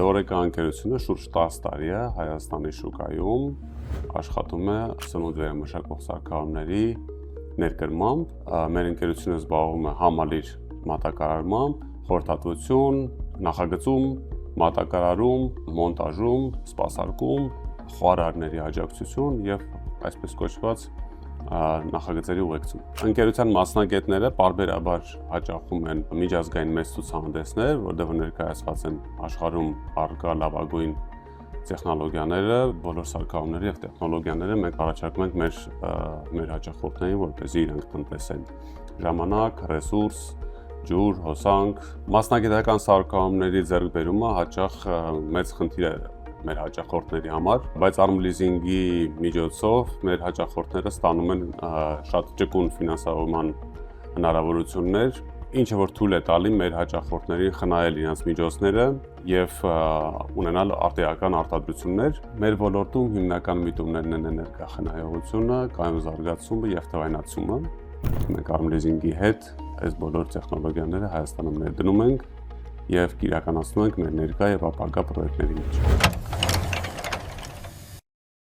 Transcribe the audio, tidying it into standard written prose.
Թեորիկա ընկերությունը շուրջ 10 տարի է Հայաստանի շուկայում աշխատում է սնունդ վերամշակող սարքավորումների ներկրմամբ։ Մեր ընկերությունը զբաղվում է համալիր մատակարարմամբ, խորհրդատվություն, նախագծում, մատակարարում, մոնտաժում, սպասարկում, խոհարարների աջակցություն եւ այսպես կոչված նախագծերի ուղեկցում։ Ընկերության մասնագետները պարբերաբար հաճախում են միջազգային մեծ ցուցահանդեսներ, որտեղ ներկայացված են աշխարհում առկա լավագույն տեխնոլոգիաները, բոլոր սարքավորումները եւ տեխնոլոգիաները մենք առաջարկում ենք մեր հաճախորդներին, որպեսզի իրենք տնտեսեն ժամանակ, ռեսուրս, ջուր, հոսանք, մասնագիտական սարքավորումների ձեռքբերումը հաճախ մեծ խնդիր է մեր հաճախորդների համար, բայց Arm Leasing-ի միջոցով մեր հաճախորդները ստանում են շատ ճկուն ֆինանսավորման հնարավորություններ, ինչը որ թույլ է տալի մեր հաճախորդներին խնայել իրենց միջոցները եւ ունենալ արտադրական արտադրություններ։ Մեր ոլորտում հիմնական միտումներն են էներգախնայողությունը, կայուն զարգացումը եւ թվայնացումը։ Մենք Arm Leasing-ի հետ այս բոլոր տեխնոլոգիաները Հայաստանում ներդնում ենք եւ իրականացնում ենք մեր ներկա եւ ապագա պրոյեկտների մեջ։